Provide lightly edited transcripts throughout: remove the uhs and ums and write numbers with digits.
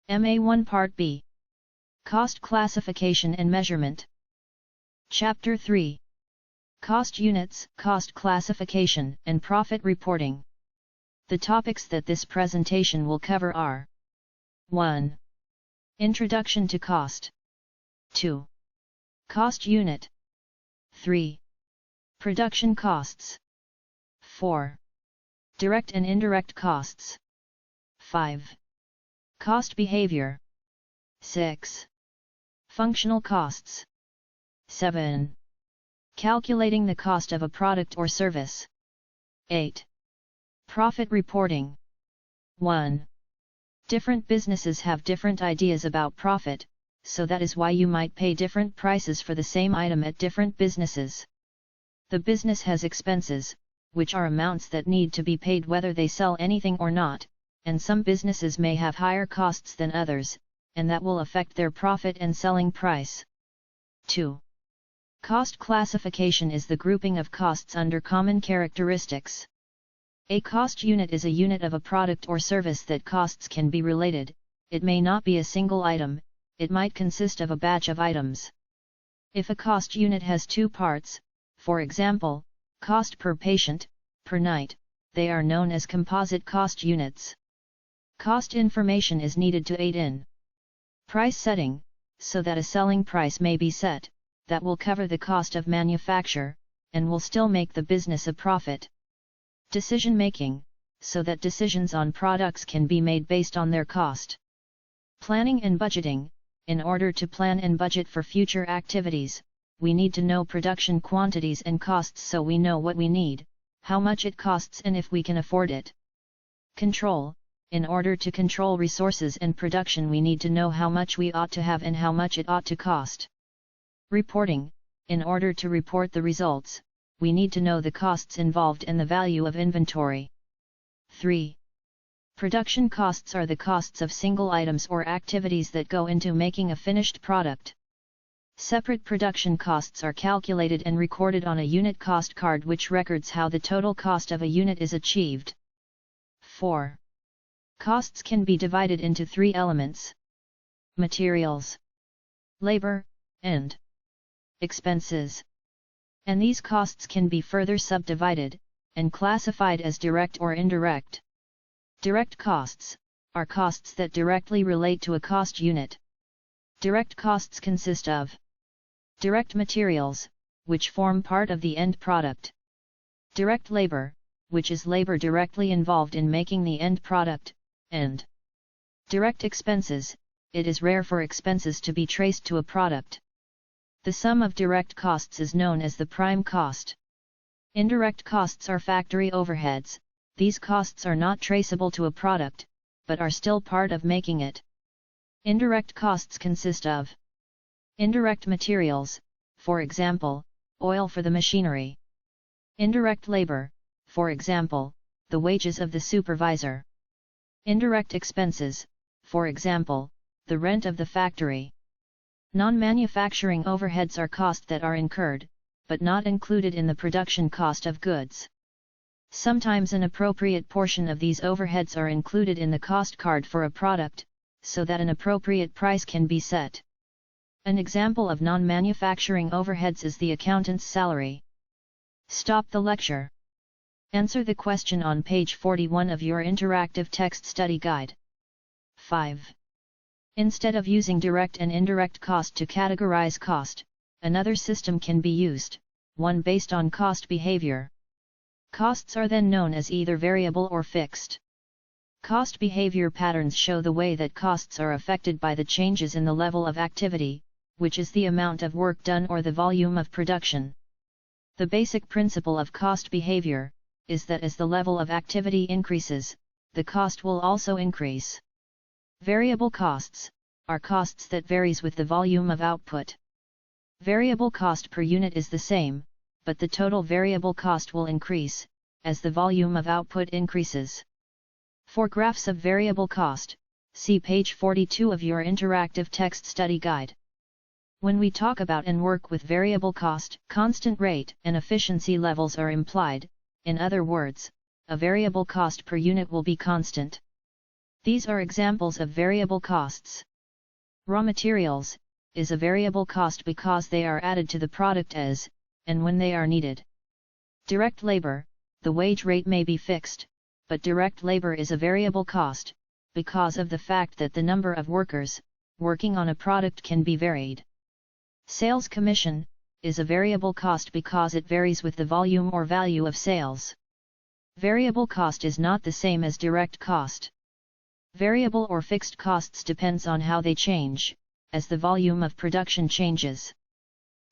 MA1 Part B. Cost Classification and Measurement. Chapter 3. Cost Units, Cost Classification, and Profit Reporting. The topics that this presentation will cover are 1. Introduction to cost. 2. Cost unit. 3. Production costs. 4. Direct and indirect costs. 5. Cost behavior. 6. Functional costs. 7. Calculating the cost of a product or service. 8. Profit reporting. 1. Different businesses have different ideas about profit, so that is why you might pay different prices for the same item at different businesses. The business has expenses, which are amounts that need to be paid whether they sell anything or not, and some businesses may have higher costs than others, and that will affect their profit and selling price. 2. Cost classification is the grouping of costs under common characteristics. A cost unit is a unit of a product or service that costs can be related. It may not be a single item, it might consist of a batch of items. If a cost unit has two parts, for example, cost per patient, per night, they are known as composite cost units. Cost information is needed to aid in price setting, so that a selling price may be set that will cover the cost of manufacture, and will still make the business a profit. Decision making, so that decisions on products can be made based on their cost. Planning and budgeting. In order to plan and budget for future activities, we need to know production quantities and costs so we know what we need, how much it costs and if we can afford it. Control. In order to control resources and production we need to know how much we ought to have and how much it ought to cost. Reporting. In order to report the results, we need to know the costs involved and the value of inventory. 3. Production costs are the costs of single items or activities that go into making a finished product. Separate production costs are calculated and recorded on a unit cost card which records how the total cost of a unit is achieved. 4. Costs can be divided into three elements: materials, labor, and expenses. And these costs can be further subdivided, and classified as direct or indirect. Direct costs are costs that directly relate to a cost unit. Direct costs consist of direct materials, which form part of the end product. Direct labor, which is labor directly involved in making the end product, and direct expenses. It is rare for expenses to be traced to a product. The sum of direct costs is known as the prime cost. Indirect costs are factory overheads. These costs are not traceable to a product, but are still part of making it. Indirect costs consist of indirect materials, for example, oil for the machinery. Indirect labor, for example, the wages of the supervisor. Indirect expenses, for example, the rent of the factory. Non-manufacturing overheads are costs that are incurred, but not included in the production cost of goods. Sometimes an appropriate portion of these overheads are included in the cost card for a product, so that an appropriate price can be set. An example of non-manufacturing overheads is the accountant's salary. Stop the lecture. Answer the question on page 41 of your interactive text study guide. 5. Instead of using direct and indirect cost to categorize cost, another system can be used, one based on cost behavior. Costs are then known as either variable or fixed. Cost behavior patterns show the way that costs are affected by the changes in the level of activity, which is the amount of work done or the volume of production. The basic principle of cost behavior is that as the level of activity increases, the cost will also increase. Variable costs are costs that varies with the volume of output. Variable cost per unit is the same, but the total variable cost will increase as the volume of output increases. For graphs of variable cost, see page 42 of your interactive text study guide. When we talk about and work with variable cost, constant rate and efficiency levels are implied. In other words, a variable cost per unit will be constant. These are examples of variable costs. Raw materials is a variable cost because they are added to the product as and when they are needed. Direct labor, the wage rate may be fixed, but direct labor is a variable cost, because of the fact that the number of workers working on a product can be varied. Sales commission is a variable cost because it varies with the volume or value of sales. Variable cost is not the same as direct cost. Variable or fixed costs depends on how they change, as the volume of production changes.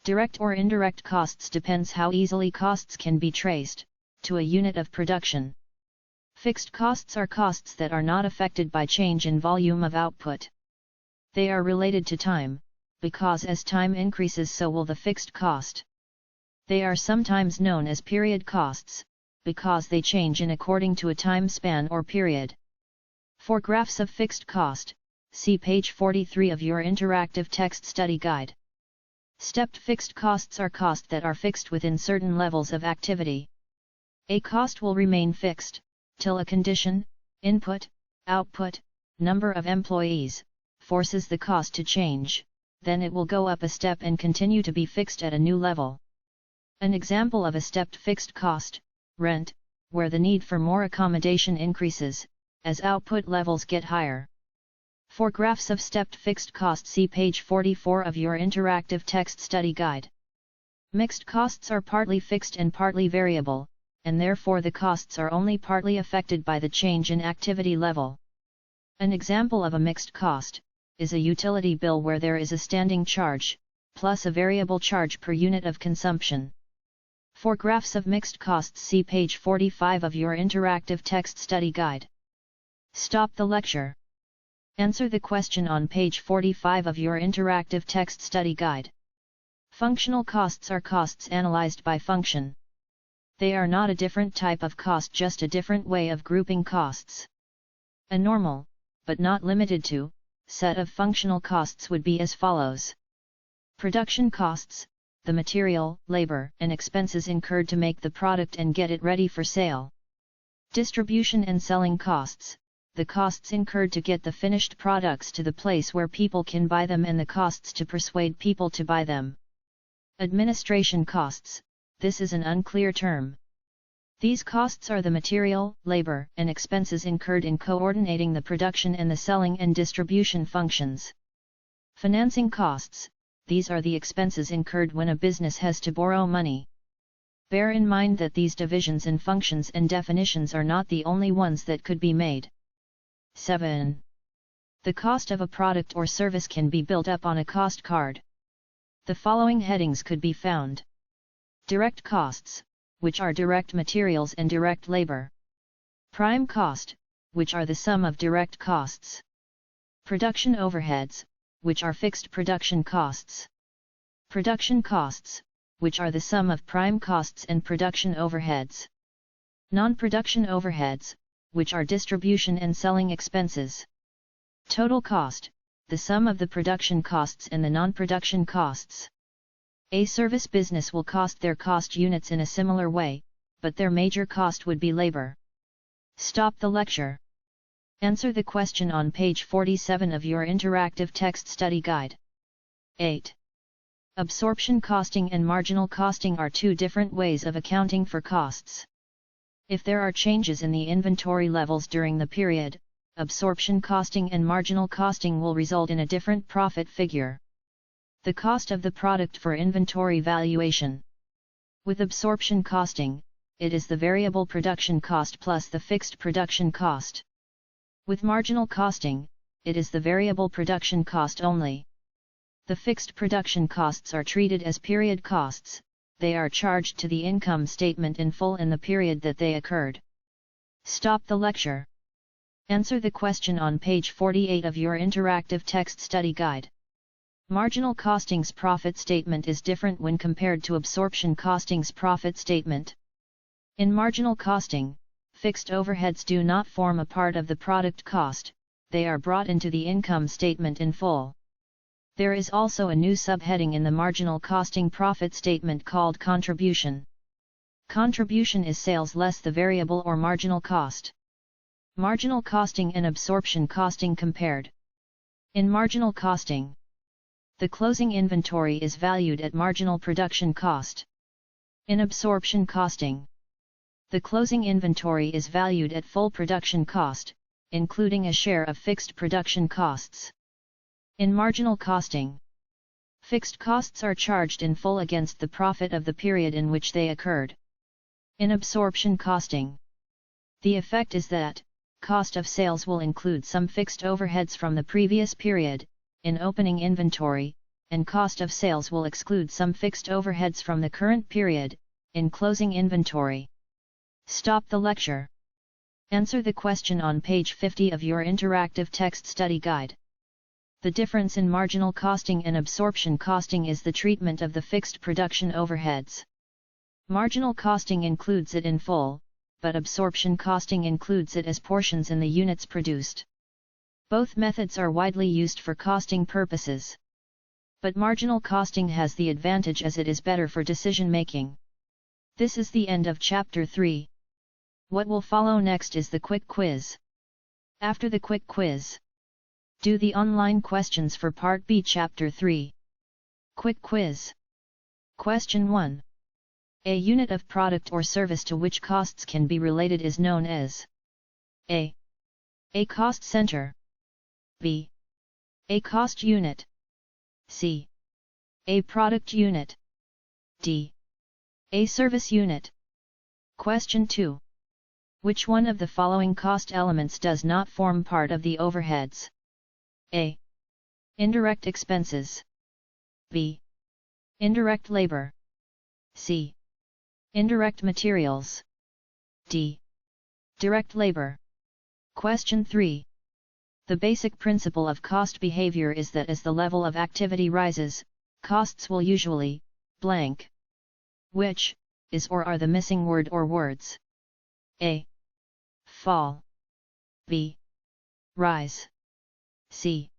Direct or indirect costs depends how easily costs can be traced to a unit of production. Fixed costs are costs that are not affected by change in volume of output. They are related to time, because as time increases so will the fixed cost. They are sometimes known as period costs, because they change in according to a time span or period. For graphs of fixed cost, see page 43 of your interactive text study guide. Stepped fixed costs are costs that are fixed within certain levels of activity. A cost will remain fixed till a condition, input, output, number of employees, forces the cost to change, then it will go up a step and continue to be fixed at a new level. An example of a stepped fixed cost, rent, where the need for more accommodation increases as output levels get higher. For graphs of stepped fixed cost, see page 44 of your interactive text study guide. Mixed costs are partly fixed and partly variable, and therefore the costs are only partly affected by the change in activity level. An example of a mixed cost is a utility bill where there is a standing charge, plus a variable charge per unit of consumption. For graphs of mixed costs, see page 45 of your interactive text study guide. Stop the lecture. Answer the question on page 45 of your interactive text study guide. Functional costs are costs analyzed by function. They are not a different type of cost, just a different way of grouping costs. A normal, but not limited to, set of functional costs would be as follows. Production costs, the material, labor, and expenses incurred to make the product and get it ready for sale. Distribution and selling costs, the costs incurred to get the finished products to the place where people can buy them and the costs to persuade people to buy them. Administration costs, this is an unclear term. These costs are the material, labor, and expenses incurred in coordinating the production and the selling and distribution functions. Financing costs, these are the expenses incurred when a business has to borrow money. Bear in mind that these divisions in functions and definitions are not the only ones that could be made. 7. The cost of a product or service can be built up on a cost card. The following headings could be found. Direct costs, which are direct materials and direct labor. Prime cost, which are the sum of direct costs. Production overheads, which are fixed production costs. Production costs, which are the sum of prime costs and production overheads. Non-production overheads, which are distribution and selling expenses. Total cost, the sum of the production costs and the non-production costs. A service business will cost their cost units in a similar way, but their major cost would be labor. Stop the lecture. Answer the question on page 47 of your interactive text study guide. 8. Absorption costing and marginal costing are two different ways of accounting for costs. If there are changes in the inventory levels during the period, absorption costing and marginal costing will result in a different profit figure. The cost of the product for inventory valuation. With absorption costing, it is the variable production cost plus the fixed production cost. With marginal costing, it is the variable production cost only. The fixed production costs are treated as period costs. They are charged to the income statement in full in the period that they occurred. Stop the lecture. Answer the question on page 48 of your interactive text study guide. Marginal costing's profit statement is different when compared to absorption costing's profit statement. In marginal costing, fixed overheads do not form a part of the product cost, they are brought into the income statement in full. There is also a new subheading in the marginal costing profit statement called contribution. Contribution is sales less the variable or marginal cost. Marginal costing and absorption costing compared. In marginal costing, the closing inventory is valued at marginal production cost. In absorption costing, the closing inventory is valued at full production cost, including a share of fixed production costs. In marginal costing, fixed costs are charged in full against the profit of the period in which they occurred. In absorption costing, the effect is that cost of sales will include some fixed overheads from the previous period, in opening inventory, and cost of sales will exclude some fixed overheads from the current period, in closing inventory. Stop the lecture. Answer the question on page 50 of your interactive text study guide. The difference in marginal costing and absorption costing is the treatment of the fixed production overheads. Marginal costing includes it in full, but absorption costing includes it as portions in the units produced. Both methods are widely used for costing purposes. But marginal costing has the advantage as it is better for decision making. This is the end of Chapter 3. What will follow next is the quick quiz. After the quick quiz, do the online questions for Part B Chapter 3. Quick quiz. Question 1. A unit of product or service to which costs can be related is known as A cost center, B a cost unit, C a product unit, D a service unit. Question 2. Which one of the following cost elements does not form part of the overheads? A. Indirect expenses, B. Indirect labor, C. Indirect materials, D. Direct labor. Question 3. The basic principle of cost behavior is that as the level of activity rises, costs will usually, blank. Which is or are the missing word or words? A. Fall, B. Rise, C.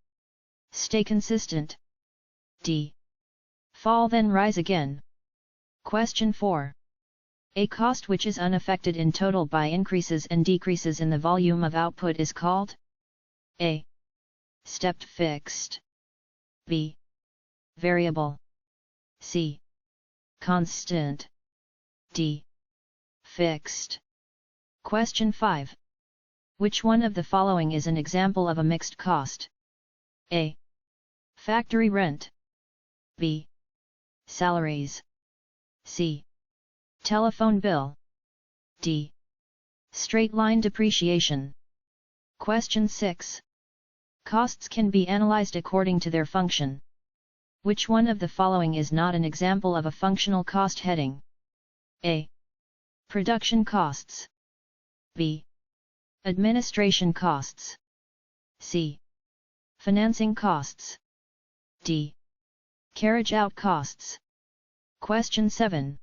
Stay consistent, D. Fall then rise again. Question 4. A cost which is unaffected in total by increases and decreases in the volume of output is called A. Stepped fixed, B. Variable, C. Constant, D. Fixed. Question 5. Which one of the following is an example of a mixed cost? A. Factory rent, B. Salaries, C. Telephone bill, D. Straight line depreciation. Question 6. Costs can be analyzed according to their function. Which one of the following is not an example of a functional cost heading? A. Production costs, B. Administration costs, C. Financing costs, D. Carriage out costs. Question 7.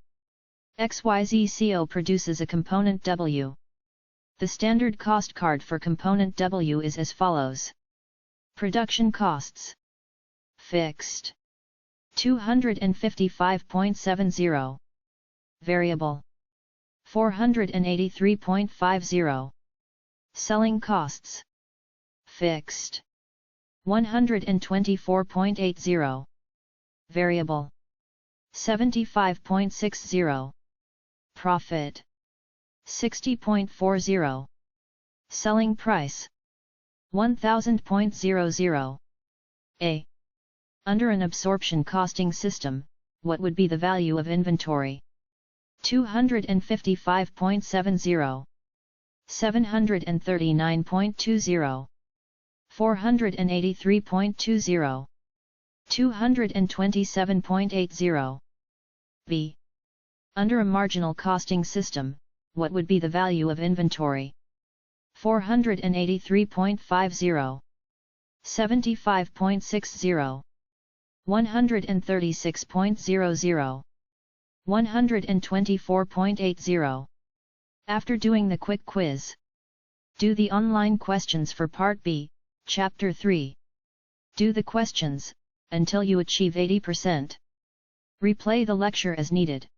XYZ produces a component W. The standard cost card for component W is as follows. Production costs. Fixed, 255.70. Variable, 483.50. Selling costs. Fixed, 124.80. Variable, 75.60. Profit, 60.40. Selling price, 1000.00. A. Under an absorption costing system, what would be the value of inventory? 255.70, 739.20, 483.20, 227.80. B. Under a marginal costing system, what would be the value of inventory? 483.50, 75.60, 136.00, 124.80. After doing the quick quiz, do the online questions for Part B, Chapter 3. Do the questions, until you achieve 80%. Replay the lecture as needed.